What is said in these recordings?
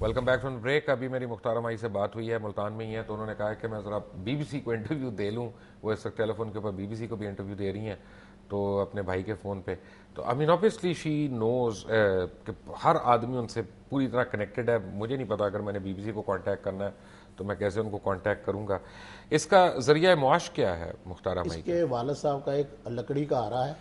Welcome back from break. ابھی میری مختار مائی سے بات ہوئی ہے, ملتان میں ہی ہے, تو انہوں نے کہا کہ میں ذرا بی بی سی کو انٹرویو دے لوں. وہ اس وقت ٹیلی فون کے اوپر بی بی سی کو بھی انٹرویو دے رہی ہیں, تو اپنے بھائی کے فون پہ. تو آئی مین آبویسلی شی نوز کہ ہر آدمی ان سے پوری طرح کنیکٹڈ ہے. مجھے نہیں پتا اگر میں نے بی بی سی کو کانٹیکٹ کرنا ہے تو میں کیسے ان کو کانٹیکٹ کروں گا. اس کا ذریعہ معاش کیا ہے مختار اس مائی کا؟ کے والد صاحب کا ایک لکڑی کا آرا ہے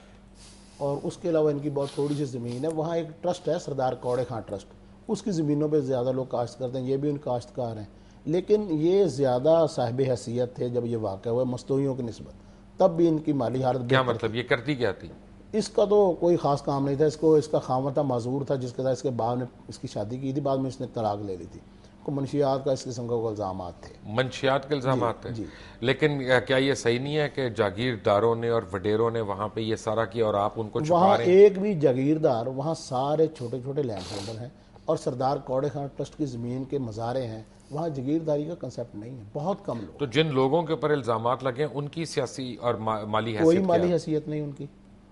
اور اس کے علاوہ ان کی بہت تھوڑی سی زمین ہے. وہاں ایک ٹرسٹ ہے سردار کوڑے خان ٹرسٹ, اس کی زمینوں پہ زیادہ لوگ کاشت کرتے ہیں, یہ بھی ان کاشتکار ہیں. لیکن یہ زیادہ صاحب حیثیت تھے جب یہ واقع ہوا مستویوں کی نسبت, تب بھی ان کی مالی حالت کیا بہتر تھی. مطلب یہ کرتی کیا تھی؟ اس کا تو کوئی خاص کام نہیں تھا. اس کا خاوند تھا معذور تھا, جس کے ساتھ اس کے باپ نے اس کی شادی کی تھی, بعد میں اس نے طلاق لے لی تھی. کو منشیات کا اس قسم کا الزامات تھے. منشیات کے الزامات تھے. جی. لیکن کیا یہ صحیح نہیں ہے کہ جاگیرداروں نے اور وڈیروں نے وہاں پہ یہ سارا کیا اور آپ ان کو چھپا وہاں رہے ہیں؟ ایک بھی جاگیردار, وہاں سارے چھوٹے چھوٹے لینڈ ہولڈر ہیں اور سردار کوڑے خان ٹرسٹ کی زمین کے مزارے ہیں. وہاں جاگیرداری کا کنسیپٹ نہیں ہے. بہت کم لوگ, تو جن لوگوں کے اوپر الزامات لگے ان کی سیاسی اور مالی کوئی حیثیت کیا مالی ہے؟ حیثیت نہیں ان کی.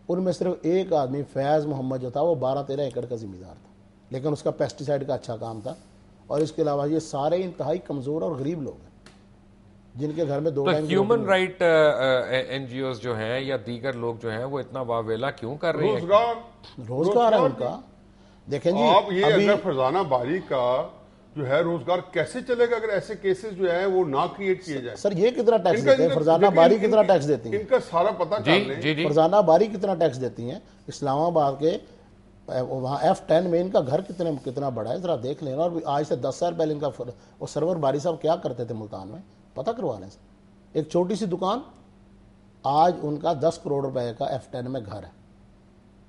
ان میں صرف ایک آدمی فیض محمد جو تھا وہ 12-13 ایکڑ کا زمیندار تھا, لیکن اس کا پیسٹیسائڈ کا اچھا کام تھا. اور اس کے علاوہ یہ سارے انتہائی کمزور اور غریب لوگ ہیں جن کے گھر میں 2 تو ٹائم کی روٹی ہیومن نہیں. رائٹ این جی اوز جو ہیں یا دیگر لوگ جو ہیں وہ اتنا واویلا کیوں کر رہے ہیں؟ روزگار ہے ان کا. دیکھیں جی, آپ یہ ابھی اگر فرزانہ باری کا جو ہے روزگار کیسے چلے گا اگر ایسے کیسز جو ہیں وہ نہ کریٹ کیے جائیں؟ سر یہ کتنا ٹیکس دیتے ہیں؟ فرزانہ باری کتنا ٹیکس دیتی ہیں؟ ان کا سارا پتہ کر لیں. جی فرزانہ باری کتنا ٹیکس دیتی ہیں؟ اسلام آباد کے وہاں F10 میں ان کا گھر کتنا بڑا ہے, ذرا دیکھ لینا. اور آج سے 10 سال پہلے ان کا وہ سرور باری صاحب کیا کرتے تھے ملتان میں, پتہ کروا لیں. ایک چھوٹی سی دکان, آج ان کا 10 کروڑ روپے کا F10 میں گھر ہے.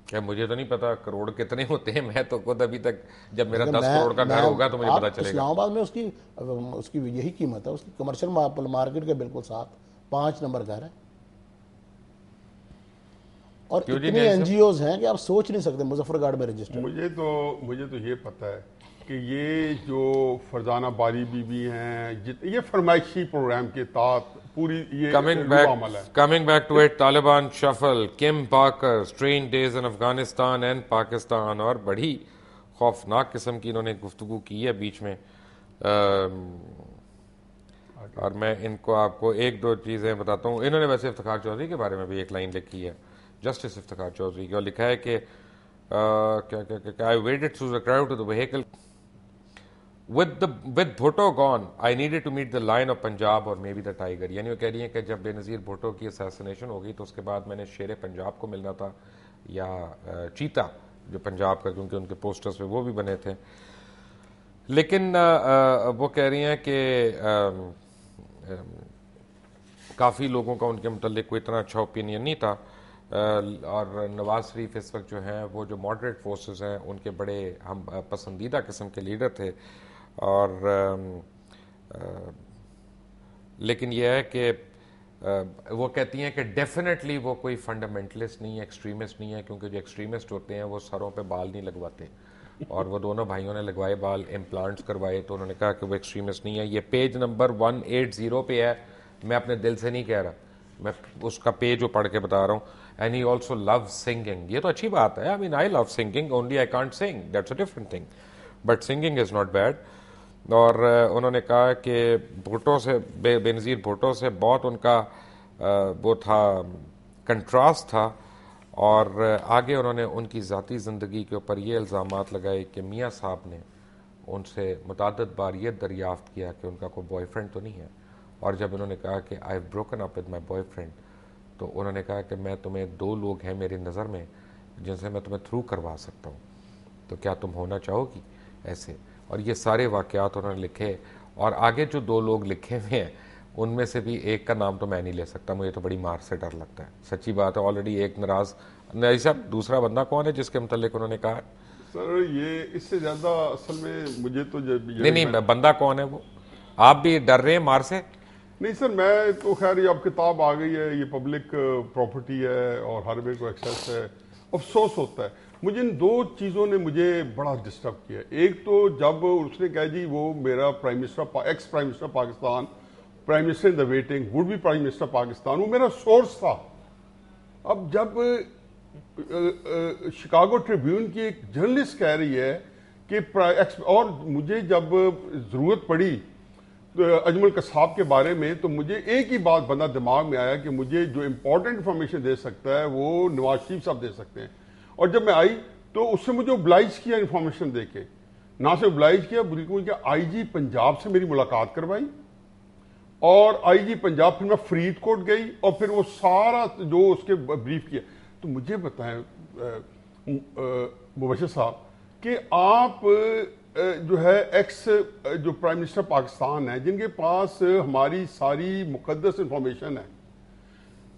کیا مجھے تو نہیں پتا کروڑ کتنے ہوتے ہیں, میں تو خود ابھی تک جب میرا 10 کروڑ کا گھر ہوگا تو مجھے پتا چلے گا. اسلام آباد میں اس کی یہی قیمت ہے, اس کی کمرشل مارکیٹ کے بالکل ساتھ 5 نمبر گھر ہے. اور اتنی این جی اوز ہیں کہ آپ سوچ نہیں سکتے مظفر گڑھ میں رجسٹر. مجھے تو یہ پتہ ہے کہ یہ جو فرزانہ باری بی بی ہیں یہ فرمائشی پروگرام کے تحت پوری یہ عمل ہے. Coming back to it, Taliban shuffle, Kim Parker, strange days in Afghanistan and Pakistan, اور بڑی خوفناک قسم کی انہوں نے گفتگو کی ہے بیچ میں. اور میں ان کو آپ کو 1-2 چیزیں بتاتا ہوں. انہوں نے ویسے افتخار چودھری کے بارے میں بھی ایک لائن لکھی ہے, جسٹس افتخار چودھری کی, اور لکھا ہے کہ I waded through the crowd to the vehicle with Bhutto gone I needed to meet the lion of Punjab or maybe the tiger. یعنی وہ کہہ رہی ہیں کہ جب بے نظیر بھٹو کی اسیسینیشن ہو گئی تو اس کے بعد میں نے شیر پنجاب کو ملنا تھا یا چیتا جو پنجاب کا, کیونکہ ان کے پوسٹرز پہ وہ بھی بنے تھے. لیکن وہ کہہ رہی ہیں کہ کافی لوگوں کا ان کے متعلق کوئی اتنا اچھا اوپینین نہیں تھا. اور نواز شریف اس وقت جو ہیں وہ جو ماڈریٹ فورسز ہیں ان کے بڑے ہم پسندیدہ قسم کے لیڈر تھے. اور لیکن یہ ہے کہ وہ کہتی ہیں کہ ڈیفینیٹلی وہ کوئی فنڈامنٹلسٹ نہیں ہے, ایکسٹریمسٹ نہیں ہے, کیونکہ جو ایکسٹریمسٹ ہوتے ہیں وہ سروں پہ بال نہیں لگواتے, اور وہ دونوں بھائیوں نے لگوائے بال, امپلانٹس کروائے, تو انہوں نے کہا کہ وہ ایکسٹریمسٹ نہیں ہے. یہ پیج نمبر 180 پہ ہے, میں اپنے دل سے نہیں کہہ رہا, میں اس کا پیج جو پڑھ کے بتا رہا ہوں. And he also loves singing. یہ تو اچھی بات ہے. I mean, I love singing, only I can't sing. That's a different thing. But singing is not bad. اور انہوں نے کہا کہ بھٹو سے بے نظیر بھٹو سے بہت ان کا وہ تھا, کنٹراسٹ تھا. اور آگے انہوں نے ان کی ذاتی زندگی کے اوپر یہ الزامات لگائے کہ میاں صاحب نے ان سے متعدد بار یہ دریافت کیا کہ ان کا کوئی بوائے فرینڈ تو نہیں ہے. اور جب انہوں نے کہا کہ I have broken up with my boyfriend, تو انہوں نے کہا کہ میں تمہیں 2 لوگ ہیں میری نظر میں جن سے میں تمہیں تھرو کروا سکتا ہوں, تو کیا تم ہونا چاہو گی ایسے. اور یہ سارے واقعات انہوں نے لکھے, اور آگے جو 2 لوگ لکھے ہوئے ہیں ان میں سے بھی ایک کا نام تو میں نہیں لے سکتا, مجھے تو بڑی مار سے ڈر لگتا ہے, سچی بات ہے. آلریڈی ایک ناراض نہیں صاحب, دوسرا بندہ کون ہے جس کے متعلق انہوں نے کہا؟ سر یہ اس سے زیادہ اصل میں مجھے تو نہیں بندہ کون ہے وہ, آپ بھی ڈر رہے ہیں مار سے؟ نہیں سر, میں تو خیر یہ اب کتاب آ گئی ہے, یہ پبلک پراپرٹی ہے اور ہر ایک کو ایکسیس ہے. افسوس ہوتا ہے مجھے ان 2 چیزوں نے مجھے بڑا ڈسٹرب کیا. ایک تو جب اس نے کہا جی وہ میرا prime minister, ex prime minister Pakistan, prime minister in the waiting, would be prime minister Pakistan, وہ میرا سورس تھا. اب جب شکاگو ٹریبیون کی ایک جرنلسٹ کہہ رہی ہے کہ اور مجھے جب ضرورت پڑی اجمل قصاب کے بارے میں تو مجھے ایک ہی بات بندہ دماغ میں آیا کہ مجھے جو امپورٹنٹ انفارمیشن دے سکتا ہے وہ نواز شریف صاحب دے سکتے ہیں. اور جب میں آئی تو اس سے مجھے اوبلائج کیا انفارمیشن دے کے, نہ سے اوبلائج کیا بلکہ کہ آئی جی پنجاب سے میری ملاقات کروائی, اور آئی جی پنجاب پھر میں فرید کوٹ گئی اور پھر وہ سارا جو اس کے بریف کیا. تو مجھے بتائیں مبشر صاحب کہ آپ جو ہے ایکس جو پرائم منسٹر پاکستان ہے, جن کے پاس ہماری ساری مقدس انفارمیشن ہے,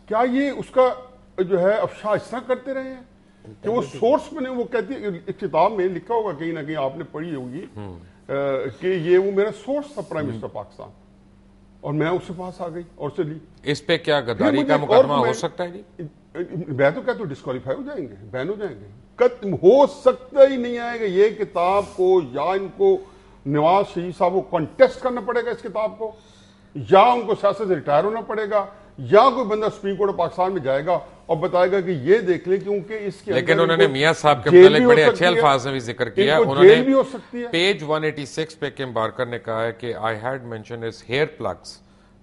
کیا یہ اس کا جو ہے افشا اس طرح کرتے رہے ہیں کہ وہ سورس بنے؟ وہ کہتی ہے ایک کتاب میں لکھا ہوگا کہیں نہ کہیں آپ نے پڑھی ہوگی کہ یہ وہ میرا سورس تھا پرائم منسٹر پاکستان, اور میں اس کے پاس آ گئی اور سے لی. اس پہ کیا غداری کا مقدمہ ہو سکتا ہے جی؟ میں تو کہتا ہوں ڈسکوالیفائی ہو جائیں گے, بین ہو جائیں گے. ہو سکتا ہی نہیں آئے گا یہ کتاب کو, یا ان کو نواز شریف صاحب کو کنٹیسٹ کرنا پڑے گا اس کتاب کو, یا ان کو سیاست سے ریٹائر ہونا پڑے گا, یا کوئی بندہ سپریم کورٹ آف پاکستان میں جائے گا اور بتائے گا کہ یہ دیکھ لیں, کیونکہ اس کے لیکن انہوں نے میاں صاحب کے متعلق بڑے اچھے الفاظ میں بھی ذکر کیا. انہوں نے پیج 186 پہ کیم بارکر نے کہا ہے کہ I had mentioned his hair plugs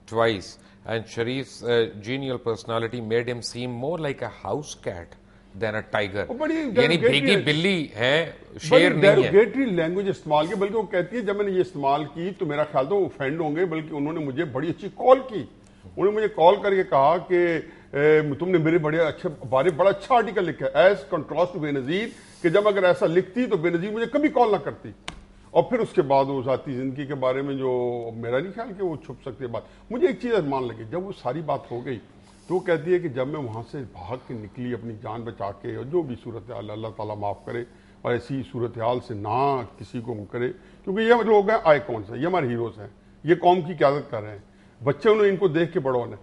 twice and Sharif's genial personality made him seem more like a house cat than a tiger. یعنی بھیگی بلی ہے, شیر نہیں ہے. ڈیروگیٹری لینگویج استعمال کی, بلکہ وہ کہتی ہے جب میں نے یہ استعمال کی تو میرا خیال تھا وہ offend ہوں گے, بلکہ انہوں نے مجھے بڑی اچھی کال کی. انہوں نے مجھے کال کر کے کہا کہ تم نے میرے بڑے اچھے بارے بڑا اچھا آرٹیکل لکھا ہے ایز کنٹراسٹ ٹو بے نظیر, کہ جب اگر ایسا لکھتی تو بے نظیر مجھے کبھی کال نہ کرتی. اور پھر اس کے بعد وہ ذاتی زندگی کے بارے میں جو میرا نہیں خیال کہ وہ چھپ سکتی ہے بات. مجھے ایک چیز مان لگی, جب وہ ساری بات ہو گئی تو وہ کہتی ہے کہ جب میں وہاں سے بھاگ کے نکلی اپنی جان بچا کے, اور جو بھی صورتحال اللہ تعالیٰ معاف کرے اور ایسی صورتحال سے نہ کسی کو کرے, کیونکہ یہ لوگ ہیں آئیکونس ہیں, یہ ہمارے ہیروز ہیں, یہ قوم کی قیادت کر رہے ہیں, بچے انہوں نے ان کو دیکھ کے بڑا ہونا.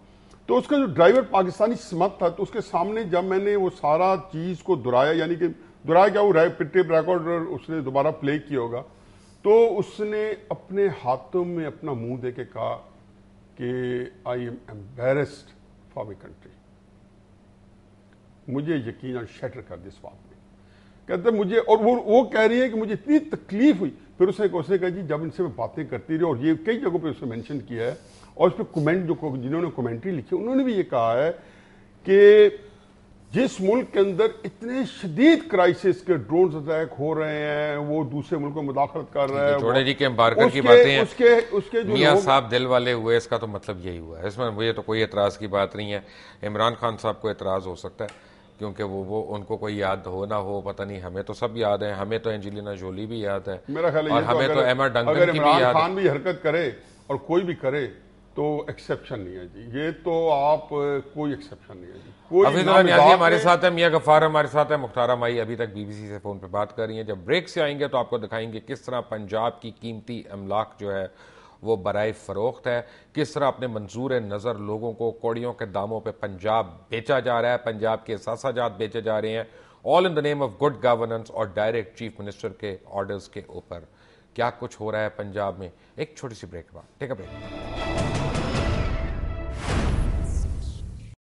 تو اس کا جو ڈرائیور پاکستانی سمت تھا, تو اس کے سامنے جب میں نے وہ سارا چیز کو دہرایا, یعنی کہ دہرایا کیا, وہ ٹیپ ریکارڈ اس نے دوبارہ پلے کیا ہوگا, تو اس نے اپنے ہاتھوں میں اپنا منہ دے کے کہا کہ I am embarrassed for my country. مجھے یقیناً شیٹر کر دی اس بات میں, کہتے مجھے, اور وہ کہہ رہی ہے کہ مجھے اتنی تکلیف ہوئی. پھر اس نے کہا جی جب ان سے میں باتیں کرتی رہی, اور یہ کئی جگہوں پہ اس نے مینشن کیا ہے, اور اس پہ کمنٹ جو جنہوں نے کمنٹری لکھی انہوں نے بھی یہ کہا ہے کہ جس ملک کے اندر اتنے شدید کرائسس کے ڈرونز اٹیک ہو رہے ہیں, وہ دوسرے ملکوں میں مداخلت کر رہے ہیں. جوڑے جی کے امبارکر کی باتیں ہیں, میاں صاحب دل والے ہوئے, اس کا تو مطلب یہی ہوا ہے. اس میں مجھے تو کوئی اعتراض کی بات نہیں ہے. عمران خان صاحب کو اعتراض ہو سکتا ہے کیونکہ وہ ان کو کوئی یاد ہو نہ ہو, پتہ نہیں, ہمیں تو سب یاد ہیں, ہمیں تو اینجلینا جولی بھی یاد ہے, میرا خیال ہے, اور ہمیں تو ایما ڈنکن کی بھی عمران یاد خان بھی حرکت کرے اور کوئی بھی کرے تو ایکسیپشن نہیں ہے جی. یہ تو آپ کوئی ایکسیپشن نہیں ہے جی. حفیظ اللہ نیازی ہمارے ساتھ ہے, میاں غفار ہمارے ساتھ ہے, مختارہ مائی ابھی تک بی بی سی سے فون پہ بات کر رہی ہیں. جب بریک سے آئیں گے تو آپ کو دکھائیں گے کس طرح پنجاب کی قیمتی املاک جو ہے وہ برائے فروخت ہے, کس طرح اپنے منظور نظر لوگوں کو کوڑیوں کے داموں پہ پنجاب بیچا جا رہا ہے, پنجاب کے اثاثہ جات بیچے جا رہے ہیں, آل ان دا نیم آف گڈ گورننس اور ڈائریکٹ چیف منسٹر کے آرڈرز کے اوپر. کیا کچھ ہو رہا ہے پنجاب میں, ایک چھوٹی سی بریک کے بعد. ٹیک اے بریک.